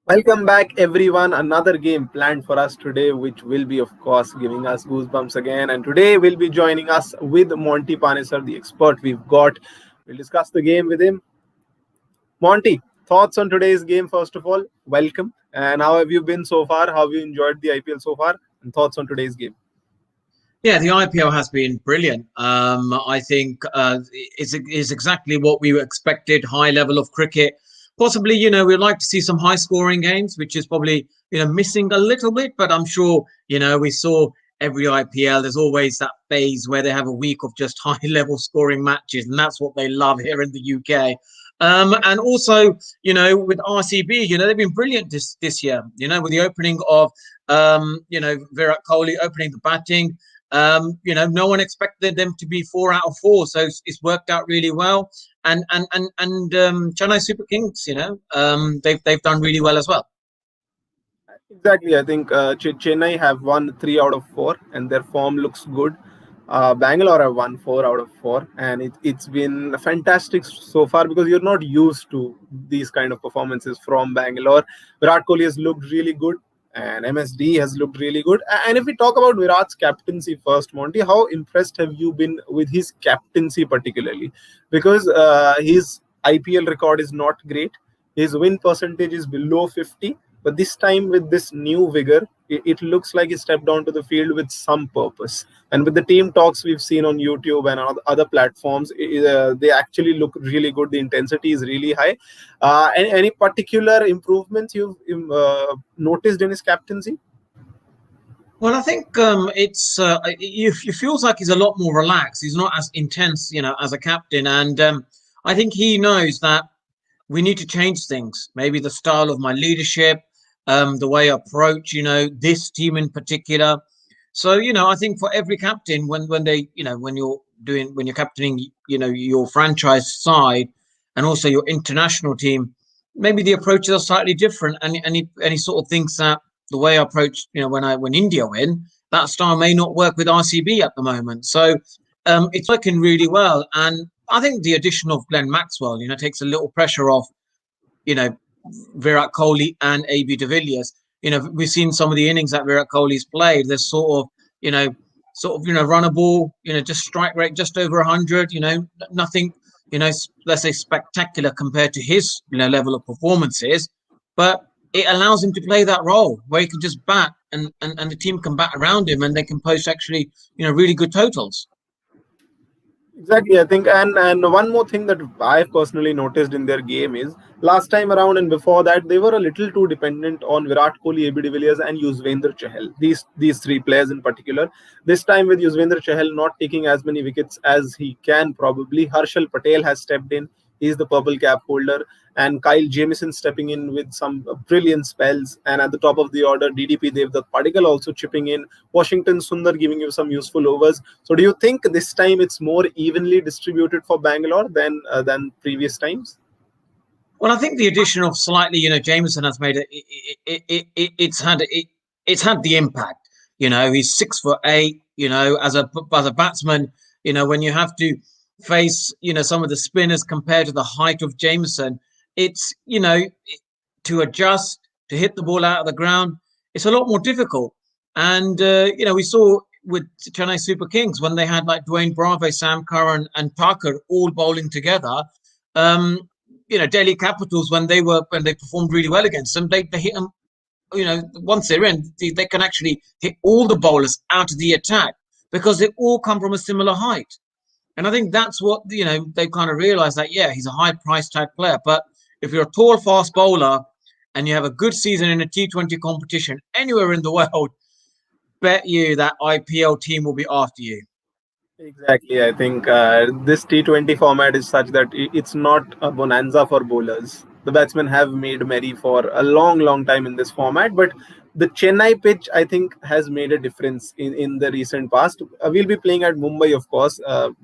Welcome back, everyone. Another game planned for us today, which will be, of course, giving us goosebumps again. And today, we'll be joining us with Monty Panesar, the expert we've got. We'll discuss the game with him. Monty, thoughts on today's game, first of all? Welcome. And how have you been so far? How have you enjoyed the IPL so far? And thoughts on today's game? Yeah, the IPL has been brilliant. I think it's exactly what we expected. High level of cricket. Possibly, we'd like to see some high scoring games, which is probably missing a little bit. But I'm sure we saw every IPL. There's always that phase where they have a week of just high level scoring matches, and that's what they love here in the UK. And also, with RCB, they've been brilliant this year. With the opening of Virat Kohli opening the batting. No one expected them to be 4 out of 4, so it's worked out really well. And Chennai Super Kings, they've done really well as well. Exactly. I think Chennai have won 3 out of 4, and their form looks good. Bangalore have won 4 out of 4, and it's been fantastic so far because you're not used to these kind of performances from Bangalore. Virat Kohli has looked really good, and MSD has looked really good. And if we talk about Virat's captaincy first, Monty, how impressed have you been with his captaincy particularly? Because his IPL record is not great. His win percentage is below 50. But this time, with this new vigor, it looks like he stepped onto the field with some purpose. And with the team talks we've seen on YouTube and on other platforms, they actually look really good. The intensity is really high. Any particular improvements you've noticed in his captaincy? Well, I think it feels like he's a lot more relaxed. He's not as intense, as a captain, and I think he knows that we need to change things. Maybe the style of my leadership, the way I approach, this team in particular. So, I think for every captain, when you're captaining, your franchise side and also your international team, maybe the approaches are slightly different. And he sort of thinks that the way I approach, when India win, that style may not work with RCB at the moment. So it's working really well. And I think the addition of Glenn Maxwell, takes a little pressure off, Virat Kohli and AB de Villiers. We've seen some of the innings that Virat Kohli's played. They're sort of run a ball, just strike rate just over 100. Nothing, let's say spectacular compared to his, level of performances, but it allows him to play that role where he can just bat and the team can bat around him and they can post actually, really good totals. Exactly, I think, and one more thing that I've personally noticed in their game is last time around and before that they were a little too dependent on Virat Kohli, AB de Villiers, and Yuzvendra Chahal. These three players in particular. This time with Yuzvendra Chahal not taking as many wickets as he can probably, Harshal Patel has stepped in. He's the purple cap holder, and Kyle Jamieson stepping in with some brilliant spells. And at the top of the order, DDP Devdutt Padikkal also chipping in. Washington Sundar giving you some useful overs. So, do you think this time it's more evenly distributed for Bangalore than previous times? Well, I think the addition of slightly, Jameson has made it's had the impact. He's 6'8". As a batsman, when you have to face, some of the spinners compared to the height of Jameson, it's, to adjust, to hit the ball out of the ground, it's a lot more difficult. And, we saw with Chennai Super Kings when they had like Dwayne Bravo, Sam Karan and Tucker all bowling together. Delhi Capitals, when they performed really well against them, they hit them, once they're in, they can actually hit all the bowlers out of the attack because they all come from a similar height. And I think that's what, they've kind of realized that, yeah, he's a high price tag player. But if you're a tall, fast bowler and you have a good season in a T20 competition anywhere in the world, bet you that IPL team will be after you. Exactly. I think this T20 format is such that it's not a bonanza for bowlers. The batsmen have made merry for a long, long time in this format, but the Chennai pitch, I think, has made a difference in the recent past. We'll be playing at Mumbai, of course.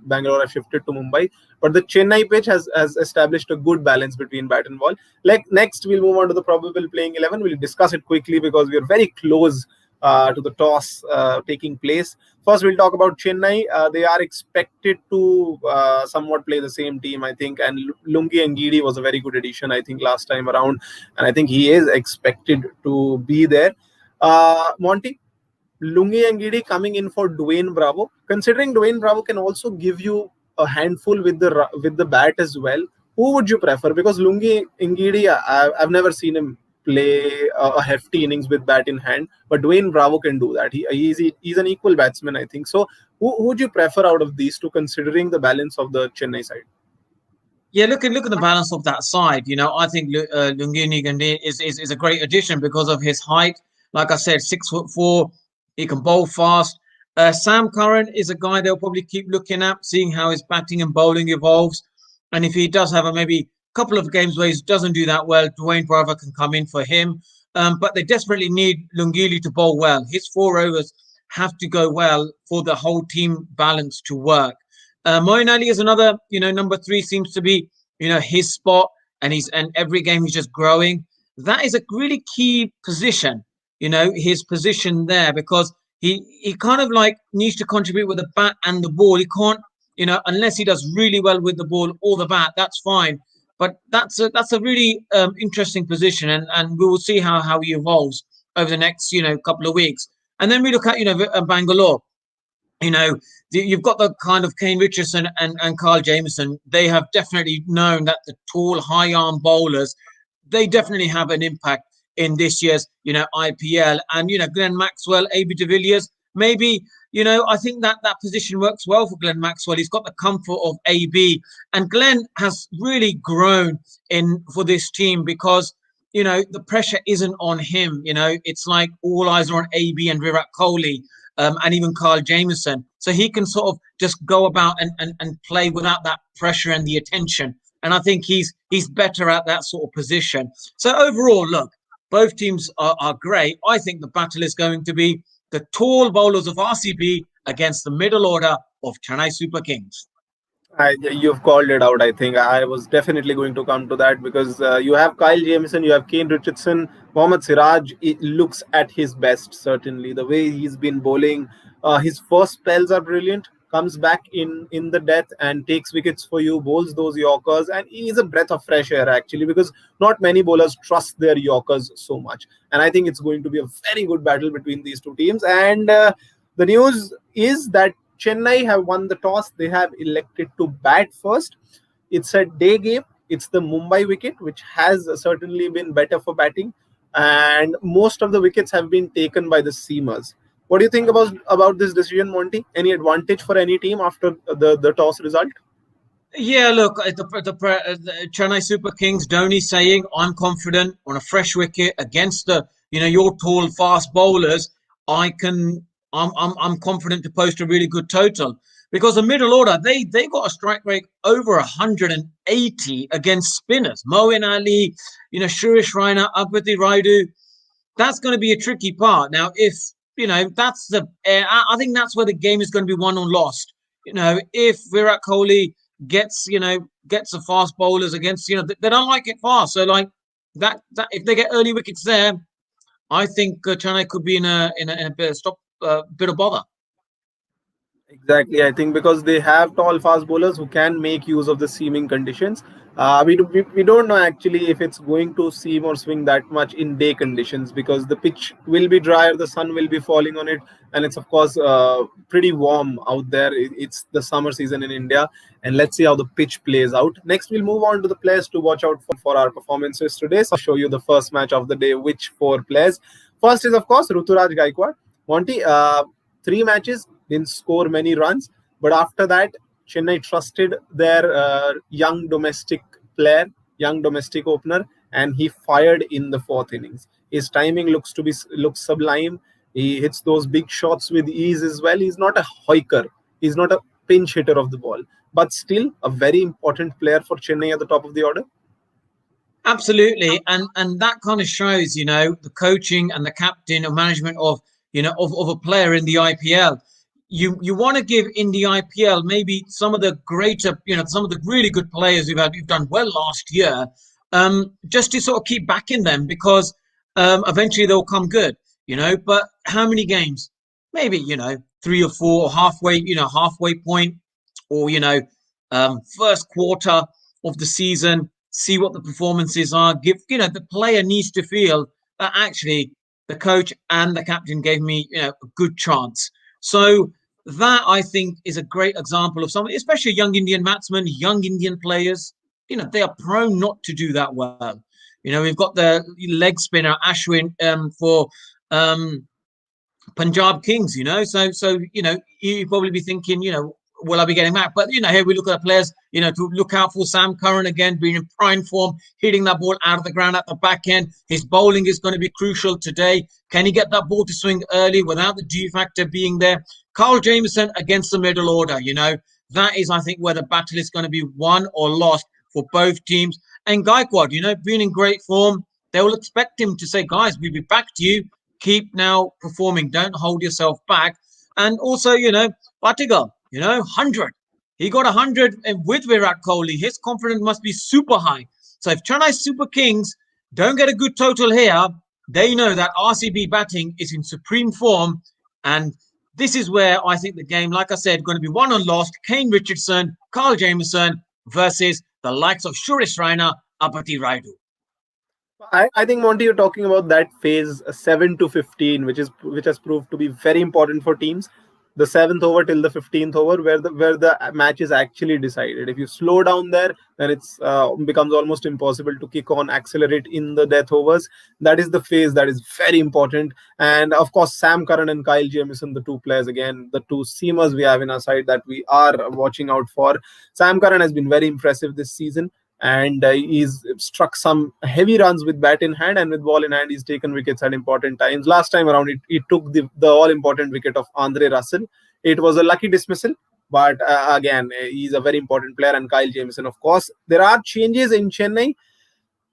Bangalore have shifted to Mumbai, but the Chennai pitch has established a good balance between bat and ball. Like next, we'll move on to the probable playing 11. We'll discuss it quickly because we are very close to the toss taking place. First, we'll talk about Chennai. They are expected to somewhat play the same team, I think. And Lungi Ngidi was a very good addition, I think, last time around. And I think he is expected to be there. Monty, Lungi and Gidi coming in for Dwayne Bravo. Considering Dwayne Bravo can also give you a handful with the bat as well, who would you prefer? Because Lungi Ngidi, I've never seen him play a hefty innings with bat in hand, but Dwayne Bravo can do that. He's an equal batsman, I think. So, who would you prefer out of these two, considering the balance of the Chennai side? Yeah, look at the balance of that side. I think Lungini Gandhi is a great addition because of his height. Like I said, 6'4". He can bowl fast. Sam Karan is a guy they'll probably keep looking at, seeing how his batting and bowling evolves. And if he does have a maybe couple of games where he doesn't do that well, Dwayne Bravo can come in for him. But they desperately need Lungili to bowl well. His 4 overs have to go well for the whole team balance to work. Moeen Ali is another, number 3 seems to be, his spot, and every game he's just growing. That is a really key position, his position there, because he kind of like needs to contribute with the bat and the ball. He can't, unless he does really well with the ball or the bat, that's fine. But that's a really interesting position, and we will see how he evolves over the next, couple of weeks. And then we look at, Bangalore. You've got the kind of Kane Richardson and Kyle Jamieson. They have definitely known that the tall, high arm bowlers, they definitely have an impact in this year's, IPL. And, Glenn Maxwell, AB de Villiers, maybe, I think that position works well for Glenn Maxwell. He's got the comfort of AB. And Glenn has really grown for this team because, the pressure isn't on him. It's like all eyes are on AB and Virat Kohli. And even Kyle Jamieson. So he can sort of just go about and play without that pressure and the attention. And I think he's better at that sort of position. So overall, look, both teams are great. I think the battle is going to be the tall bowlers of RCB against the middle order of Chennai Super Kings. You've called it out. I think I was definitely going to come to that because you have Kyle Jamieson, you have Kane Richardson, Mohammad Siraj. It looks at his best, certainly. The way he's been bowling, his first spells are brilliant. Comes back in the death and takes wickets for you, bowls those Yorkers, and he's a breath of fresh air actually because not many bowlers trust their Yorkers so much. And I think it's going to be a very good battle between these two teams. And the news is that Chennai have won the toss. They have elected to bat first. It's a day game. It's the Mumbai wicket, which has certainly been better for batting. And most of the wickets have been taken by the seamers. What do you think about this decision, Monty? Any advantage for any team after the toss result? Yeah, look, the Chennai Super Kings, Dhoni saying, I'm confident on a fresh wicket against your tall, fast bowlers. I'm confident to post a really good total because the middle order they got a strike rate over 180 against spinners. Moeen Ali, Suresh Raina, Abhati Raidu. That's going to be a tricky part. Now, if I think that's where the game is going to be won or lost. If Virat Kohli gets the fast bowlers against, they don't like it fast. So like that if they get early wickets there, I think Chennai could be in a bit of bother. Exactly, I think because they have tall fast bowlers who can make use of the seaming conditions. We don't know actually if it's going to seam or swing that much in day conditions because the pitch will be drier, the sun will be falling on it, and it's of course pretty warm out there. It's the summer season in India, and let's see how the pitch plays out. Next, we'll move on to the players to watch out for our performances today. So I'll show you the first match of the day, which 4 players. First is of course Ruturaj Gaikwad. Monty, 3 matches, didn't score many runs, but after that, Chennai trusted their young domestic player, young domestic opener, and he fired in the 4th innings. His timing looks sublime. He hits those big shots with ease as well. He's not a hoiker. He's not a pinch hitter of the ball, but still a very important player for Chennai at the top of the order. Absolutely, and that kind of shows, the coaching and the captain or management of a player in the IPL. You want to give in the IPL maybe some of the greater, some of the really good players who've done well last year, just to sort of keep backing them because eventually they'll come good, But how many games? Maybe, 3 or 4, halfway point, or, first quarter of the season, see what the performances are. The player needs to feel that actually the coach and the captain gave me, a good chance. So that I think is a great example of something, especially young Indian batsmen, young Indian players. They are prone not to do that well. We've got the leg spinner Ashwin for um, Punjab Kings, So you probably be thinking, will I be getting back? But here we look at the players, to look out for Sam Karan again, being in prime form, hitting that ball out of the ground at the back end. His bowling is going to be crucial today. Can he get that ball to swing early without the G factor being there? Carl Jamieson against the middle order, that is, I think, where the battle is going to be won or lost for both teams. And Gaikwad, being in great form, they will expect him to say, guys, we'll be back to you. Keep now performing. Don't hold yourself back. And also, Patigal, 100. He got 100 with Virat Kohli. His confidence must be super high. So if Chennai Super Kings don't get a good total here, they know that RCB batting is in supreme form. And this is where I think the game, like I said, going to be won or lost. Kane Richardson, Carl Jamieson versus the likes of Suresh Raina, Apati Raidu. I think Monty, you're talking about that phase 7 to 15, which has proved to be very important for teams. The seventh over till the 15th over, where the match is actually decided. If you slow down there, then it's becomes almost impossible to kick on, accelerate in the death overs. That is the phase that is very important. And of course, Sam Karan and Kyle Jamieson, the two players again, the two seamers we have in our side that we are watching out for. Sam Karan has been very impressive this season, and he's struck some heavy runs with bat in hand, and with ball in hand he's taken wickets at important times. Last time around it took the all important wicket of Andre Russell. It was a lucky dismissal, but again, he's a very important player. And Kyle Jamieson, of course. There are changes in Chennai.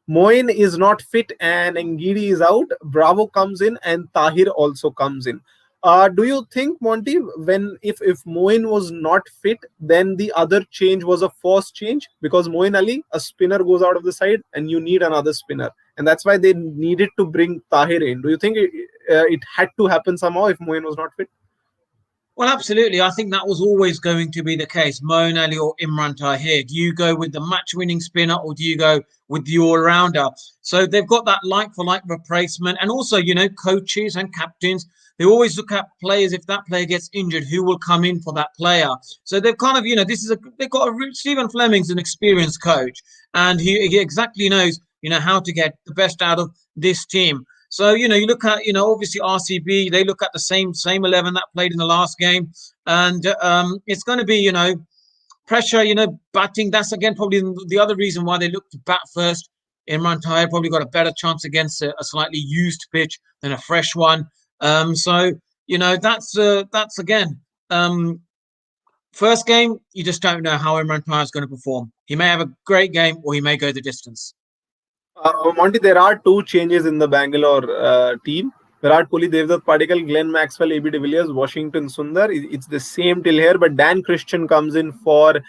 Moin is not fit and Ngidi is out. Bravo comes in and Tahir also comes in. Do you think, Monty, when if Moin was not fit, then the other change was a forced change? Because Moin Ali, a spinner, goes out of the side and you need another spinner. And that's why they needed to bring Tahir in. Do you think it had to happen somehow if Moin was not fit? Well, absolutely. I think that was always going to be the case. Moeen Ali or Imran Tahir. Do you go with the match-winning spinner or do you go with the all-rounder? So they've got that like-for-like replacement. And also, coaches and captains, they always look at players. If that player gets injured, who will come in for that player? So they've kind of, they've got Stephen Fleming's an experienced coach, and he exactly knows, how to get the best out of this team. So, you look at, obviously RCB, they look at the same 11 that played in the last game. And it's going to be, pressure, batting. That's, again, probably the other reason why they look to bat first. Imran Tahir probably got a better chance against a slightly used pitch than a fresh one. So, that's again, first game, you just don't know how Imran Tahir is going to perform. He may have a great game or he may go the distance. Monty, there are two changes in the Bangalore team. Virat Kohli, Devdutt Padikkal, Glenn Maxwell, AB de Villiers, Washington Sundar. It's the same till here, but Dan Christian comes in for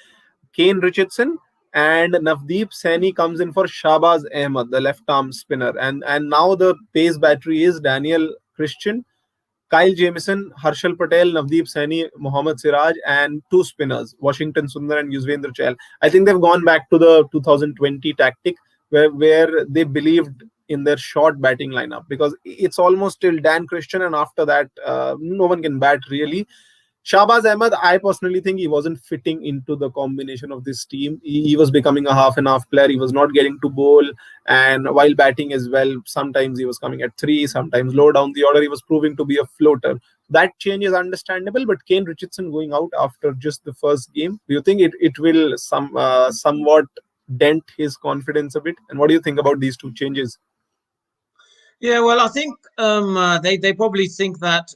Kane Richardson, and Navdeep Saini comes in for Shahbaz Ahmed, the left-arm spinner. And now the pace battery is Daniel Christian, Kyle Jamieson, Harshal Patel, Navdeep Saini, Mohammad Siraj, and two spinners, Washington Sundar and Yuzvendra Chahal. I think they've gone back to the 2020 tactic where they believed in their short batting lineup, because it's almost till Dan Christian, and after that, no one can bat really. Shahbaz Ahmed, I personally think he wasn't fitting into the combination of this team. He was becoming a half and half player. He was not getting to bowl, and while batting as well, sometimes he was coming at 3, sometimes low down the order. He was proving to be a floater. That change is understandable, but Kane Richardson going out after just the first game, do you think it will somewhat dent his confidence a bit? And what do you think about these two changes? Yeah, well, I think they probably think that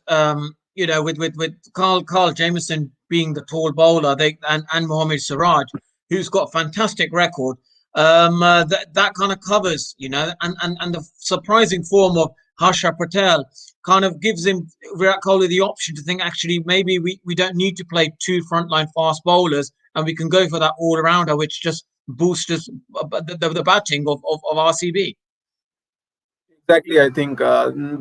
with Carl Jamieson being the tall bowler, and Mohammad Siraj, who's got a fantastic record, that kind of covers, and the surprising form of Harsha Patel kind of gives him Virat Kohli the option to think, actually maybe we don't need to play two frontline fast bowlers, and we can go for that all rounder, which just boosts the batting of RCB. Exactly, I think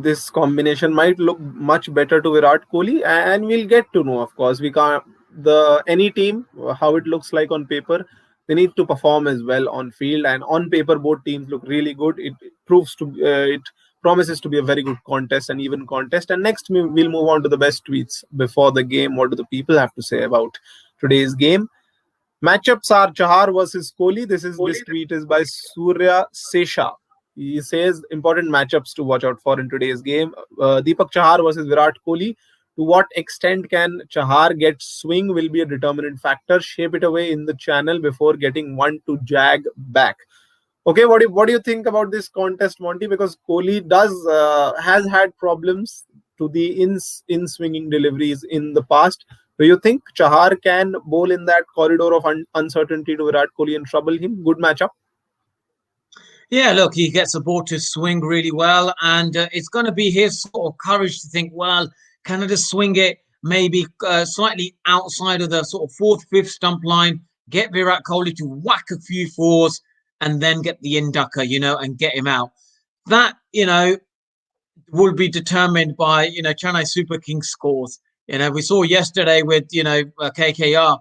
this combination might look much better to Virat Kohli, and we'll get to know. Of course, we can't the any team how it looks like on paper. They need to perform as well on field, and on paper, both teams look really good. It proves to it promises to be a very good contest and even contest. And next, we'll move on to the best tweets before the game. What do the people have to say about today's game? Matchups are Chahar versus Kohli. This tweet is by Surya Sesha. He says important matchups to watch out for in today's game. Deepak Chahar versus Virat Kohli. To what extent can Chahar get swing will be a determinant factor. Shape it away in the channel before getting one to jag back. Okay, what do you think about this contest, Monty? Because Kohli does has had problems to the in swinging deliveries in the past. Do you think Chahar can bowl in that corridor of uncertainty to Virat Kohli and trouble him? Good matchup. Yeah, look, he gets the ball to swing really well, and it's going to be his sort of courage to think, well, can I just swing it maybe slightly outside of the sort of fourth, fifth stump line, get Virat Kohli to whack a few fours, and then get the inducker, and get him out. That, will be determined by, Chennai Super Kings scores. We saw yesterday with, KKR,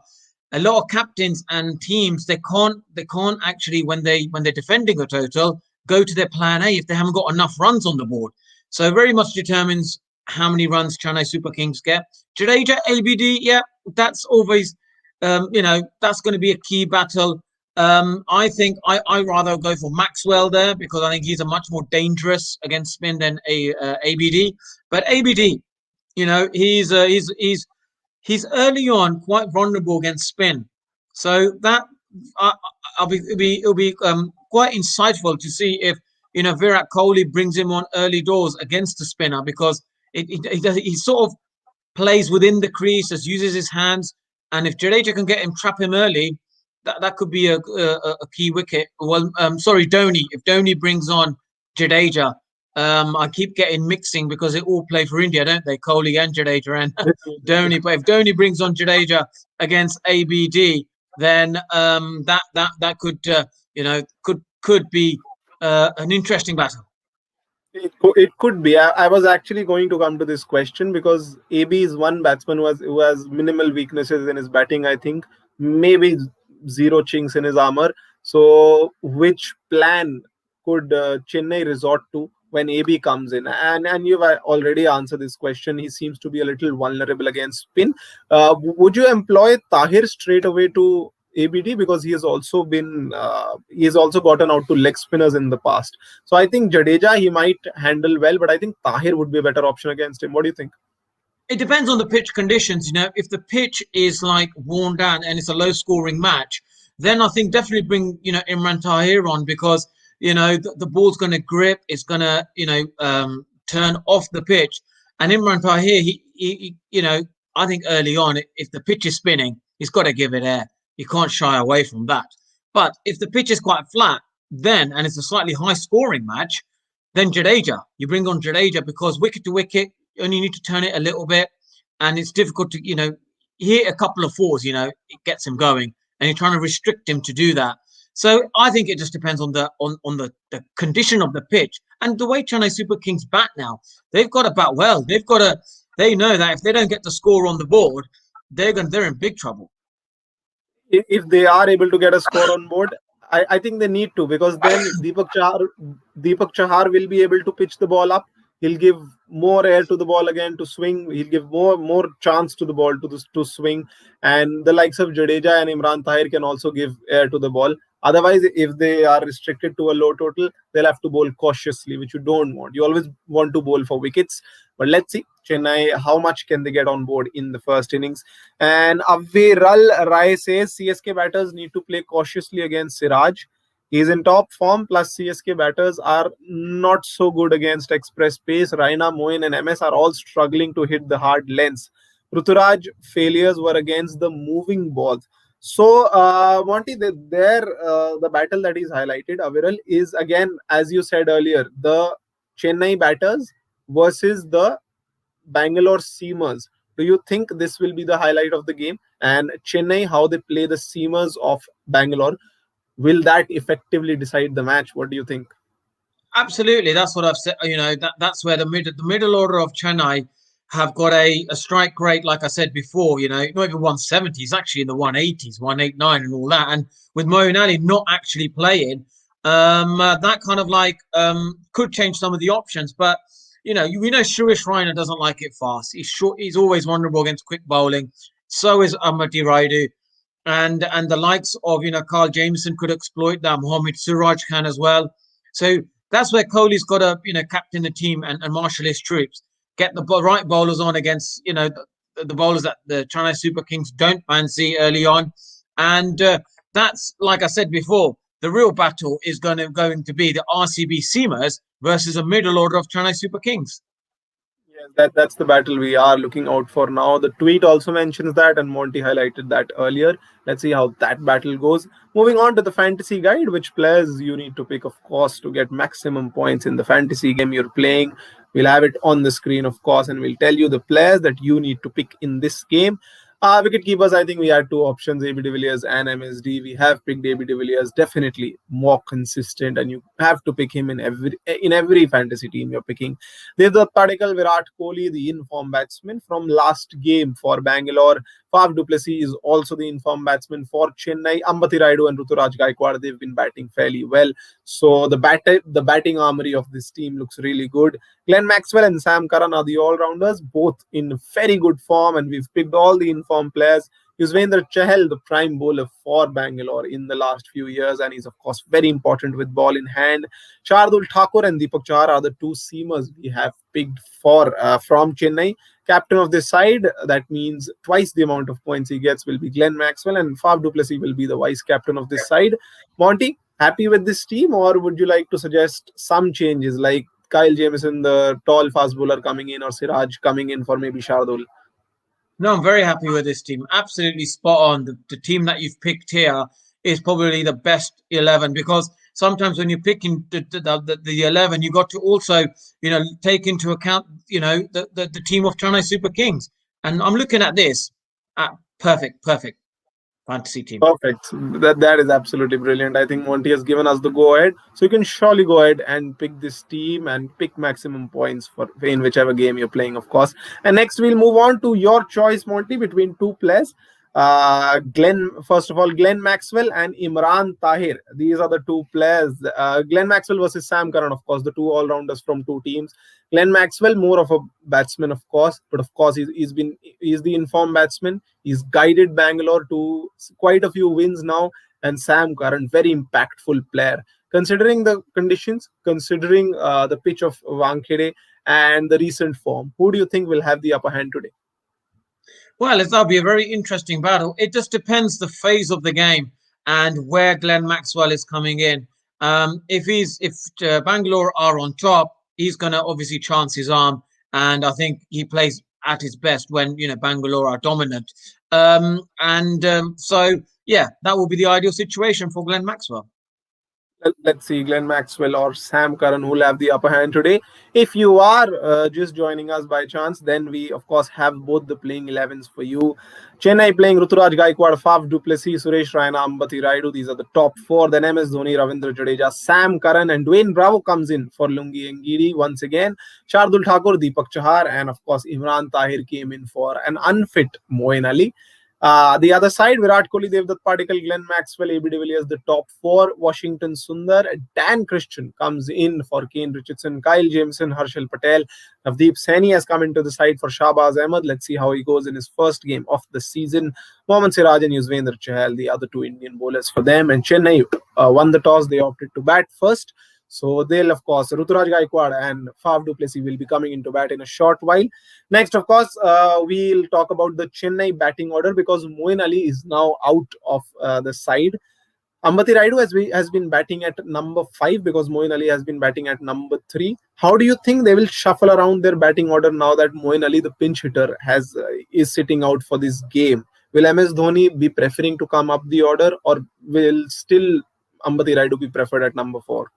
a lot of captains and teams they can't actually when they're defending a total go to their plan A if they haven't got enough runs on the board. So very much determines how many runs Chennai Super Kings get. Jadeja, ABD, yeah, that's always that's going to be a key battle. I think I rather go for Maxwell there because I think he's a much more dangerous against spin than ABD. But ABD, he's early on quite vulnerable against spin, so that uh, it'll be quite insightful to see if Virat Kohli brings him on early doors against the spinner because he sort of plays within the crease, just uses his hands, and if Jadeja can get him trap him early, that could be a key wicket. Well, sorry, Dhoni. If Dhoni brings on Jadeja, I keep getting mixing because they all play for India, don't they? Kohli and Jadeja and Dhoni. But if Dhoni brings on Jadeja against ABD, then that could could be an interesting battle. It could be. I was actually going to come to this question because AB is one batsman who has minimal weaknesses in his batting. I think maybe zero chinks in his armor. So, which plan could Chennai resort to when AB comes in? And you've already answered this question. He seems to be a little vulnerable against spin. Would you employ Tahir straight away to ABD because he has also gotten out to leg spinners in the past. So I think Jadeja he might handle well, but I think Tahir would be a better option against him. What do you think? It depends on the pitch conditions. If the pitch is like worn down and it's a low scoring match, then I think definitely bring Imran Tahir on because the ball's going to grip, it's going to turn off the pitch, and Imran Tahir, I think early on, if the pitch is spinning, he's got to give it air. You can't shy away from that. But if the pitch is quite flat, then and it's a slightly high scoring match, then Jadeja, you bring on Jadeja because wicket to wicket, you only need to turn it a little bit, and it's difficult to hit a couple of fours. It gets him going, and you're trying to restrict him to do that. So I think it just depends on the condition of the pitch and the way Chennai Super Kings bat now. They've got to bat well. They know that if they don't get the score on the board, they're in big trouble. If they are able to get a score on board, I think they need to because then Deepak Chahar will be able to pitch the ball up. He'll give more air to the ball again to swing. He'll give more chance to the ball to swing, and the likes of Jadeja and Imran Tahir can also give air to the ball. Otherwise, if they are restricted to a low total, they'll have to bowl cautiously, which you don't want. You always want to bowl for wickets. But let's see, Chennai, how much can they get on board in the first innings? And Aviral Rai says CSK batters need to play cautiously against Siraj. He's in top form, plus CSK batters are not so good against express pace. Raina, Moin, and MS are all struggling to hit the hard lengths. Ruturaj failures were against the moving balls. So, Monty, the battle that is highlighted, Aviral, is again, as you said earlier, the Chennai batters versus the Bangalore seamers. Do you think this will be the highlight of the game? And Chennai, how they play the seamers of Bangalore, will that effectively decide the match? What do you think? Absolutely, that's what I've said. That's where the middle order of Chennai have got a strike rate, like I said before. Not even 170s, actually in the 180s, 189, and all that. And with Moeen Ali not actually playing, that kind of could change some of the options. But we know Suresh Raina doesn't like it fast. He's short. He's always vulnerable against quick bowling. So is Amati Raidu. And the likes of Carl Jameson could exploit that. Mohammad Suraj can as well. So that's where Kohli's got to captain the team and marshal his troops, get the right bowlers on against the bowlers that the Chennai Super Kings don't fancy early on, and that's like I said before. The real battle is going to be the RCB Seamers versus a middle order of Chennai Super Kings. Yes, that's the battle we are looking out for now. The tweet also mentions that, and Monty highlighted that earlier. Let's see how that battle goes. Moving on to the fantasy guide, which players you need to pick, of course, to get maximum points in the fantasy game you're playing. We'll have it on the screen, of course, and we'll tell you the players that you need to pick in this game. Wicket keepers, I think we had two options, AB de Villiers and MSD. We have picked AB de Villiers, definitely more consistent, and you have to pick him in every fantasy team you're picking. Devdutt Padikkal, Virat Kohli, the in-form batsman from last game for Bangalore. Faf du Plessis is also the in-form batsman for Chennai. Ambati Rayudu and Ruturaj Gaikwad, they've been batting fairly well. So the batting armory of this team looks really good. Glenn Maxwell and Sam Karan are the all-rounders, both in very good form, and we've picked all the in-form players. Yuzvendra Chahal, the prime bowler for Bangalore in the last few years, and he's of course very important with ball in hand. Shardul Thakur and Deepak Chahar are the two seamers we have picked for from Chennai. Captain of this side, that means twice the amount of points he gets will be Glenn Maxwell, and Faf du Plessis will be the vice captain of this side. Monty, happy with this team, or would you like to suggest some changes like Kyle Jamieson, the tall fast bowler, coming in, or Siraj coming in for maybe Shardul? No, I'm very happy with this team. Absolutely spot on. The team that you've picked here is probably the best 11 because sometimes when you're picking the 11, you got to also, take into account, the team of Chennai Super Kings. And I'm looking at this. Perfect fantasy team. Perfect. That is absolutely brilliant. I think Monty has given us the go ahead, so you can surely go ahead and pick this team and pick maximum points for in whichever game you're playing, of course. And next, we'll move on to your choice, Monty, between two players. First of all, Glenn Maxwell and Imran Tahir. These are the two players. Glenn Maxwell versus Sam Karan, of course, the two all-rounders from two teams. Glenn Maxwell, more of a batsman, of course, but of course he's the informed batsman. He's guided Bangalore to quite a few wins now. And Sam Karan, very impactful player. Considering the conditions, considering the pitch of Wankhede and the recent form, who do you think will have the upper hand today? Well, that'll be a very interesting battle. It just depends the phase of the game and where Glenn Maxwell is coming in. If Bangalore are on top, he's going to obviously chance his arm, and I think he plays at his best when Bangalore are dominant. So yeah, that will be the ideal situation for Glenn Maxwell. Let's see, Glenn Maxwell or Sam Karan who will have the upper hand today. If you are just joining us by chance, then we of course have both the playing 11s for you. Chennai playing Ruturaj Gaikwad, Faf du Plessis, Suresh Raina, Ambati Rayudu. These are the top four. Then MS Dhoni, Ravindra Jadeja, Sam Karan, and Dwayne Bravo comes in for Lungi Ngidi once again. Shardul Thakur, Deepak Chahar, and of course Imran Tahir came in for an unfit Moeen Ali. The other side, Virat Kohli, Devdutt Padikkal, Glenn Maxwell, AB de Villiers, the top four. Washington Sundar, Dan Christian comes in for Kane Richardson, Kyle Jameson, Harshal Patel. Navdeep Saini has come into the side for Shahbaz Ahmed. Let's see how he goes in his first game of the season. Mohammad Siraj and Yuzvendra Chahal, the other two Indian bowlers for them. And Chennai won the toss. They opted to bat first. So they'll, of course, Ruturaj Gaikwad and Faf du Plessis will be coming into bat in a short while. Next, of course, we'll talk about the Chennai batting order because Moeen Ali is now out of the side. Ambati Rayudu has been batting at number 5 because Moeen Ali has been batting at number 3. How do you think they will shuffle around their batting order now that Moeen Ali, the pinch hitter, is sitting out for this game? Will MS Dhoni be preferring to come up the order, or will still Ambati Rayudu be preferred at number 4?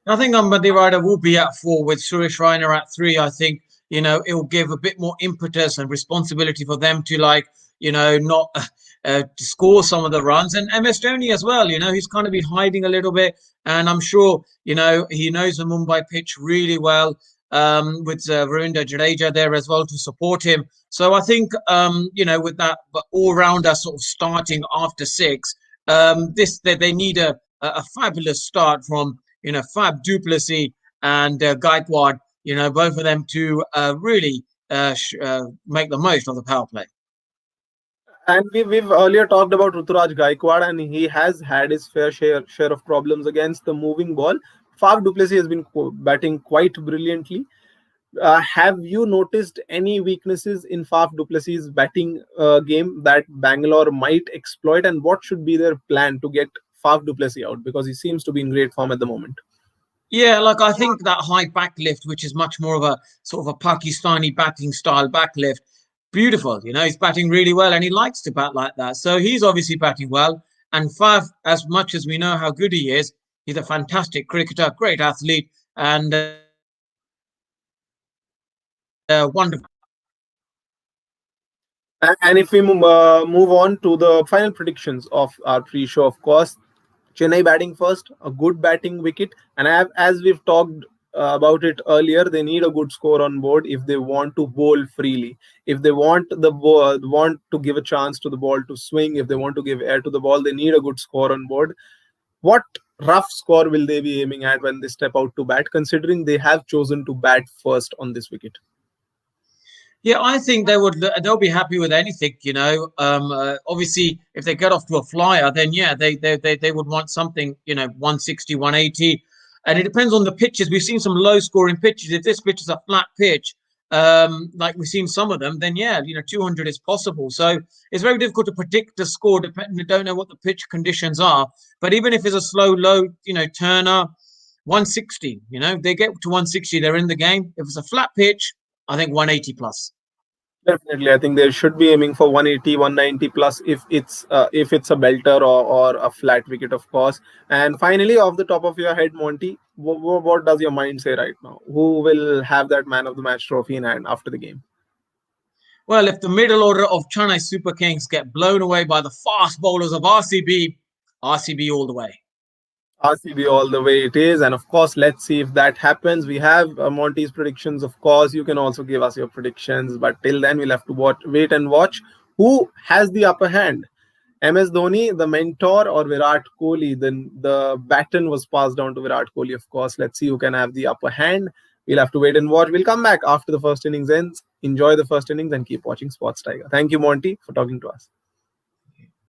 I think Ambati Rayudu will be at 4 with Suresh Raina at 3. I think it will give a bit more impetus and responsibility for them to not to score some of the runs. And MS Dhoni as well, he's kind of been hiding a little bit. And I'm sure, he knows the Mumbai pitch really well, with Virender Jadeja there as well to support him. So I think, with that all-rounder sort of starting after six, they need a fabulous start from, Fab Duplessis and Gaikwad, both of them to really make the most of the power play. And we've earlier talked about Ruturaj Gaikwad, and he has had his fair share of problems against the moving ball. Faf du Plessis has been batting quite brilliantly. Have you noticed any weaknesses in Faf du Plessis' batting game that Bangalore might exploit, and what should be their plan to get Faf du Plessis out, because he seems to be in great form at the moment? Yeah, like I think that high backlift, which is much more of a sort of a Pakistani batting style backlift, beautiful. He's batting really well and he likes to bat like that. So he's obviously batting well. And Faf, as much as we know how good he is, he's a fantastic cricketer, great athlete, and wonderful. And if we move on to the final predictions of our pre-show, of course, Chennai batting first, a good batting wicket, and as we've talked about it earlier, they need a good score on board if they want to bowl freely. If they want want to give a chance to the ball to swing, if they want to give air to the ball, they need a good score on board. What rough score will they be aiming at when they step out to bat, considering they have chosen to bat first on this wicket? Yeah, I think they'll be happy with anything, obviously if they get off to a flyer, then yeah, they would want something, 160, 180. And it depends on the pitches. We've seen some low scoring pitches. If this pitch is a flat pitch, like we've seen some of them, then yeah, 200 is possible. So it's very difficult to predict the score. You don't know what the pitch conditions are. But even if it's a slow, low, turner, 160, they get to 160, they're in the game. If it's a flat pitch, I think 180 plus. Definitely, I think they should be aiming for 180, 190 plus if it's a belter or a flat wicket, of course. And finally, off the top of your head, Monty, what does your mind say right now? Who will have that man of the match trophy in hand after the game? Well, if the middle order of Chennai Super Kings get blown away by the fast bowlers of RCB, RCB all the way. RCB all the way it is. And of course, let's see if that happens. We have Monty's predictions, of course. You can also give us your predictions. But till then, we'll have to wait and watch who has the upper hand. MS Dhoni, the mentor, or Virat Kohli? Then the baton was passed down to Virat Kohli, of course. Let's see who can have the upper hand. We'll have to wait and watch. We'll come back after the first innings ends. Enjoy the first innings and keep watching SportsTiger. Thank you, Monty, for talking to us.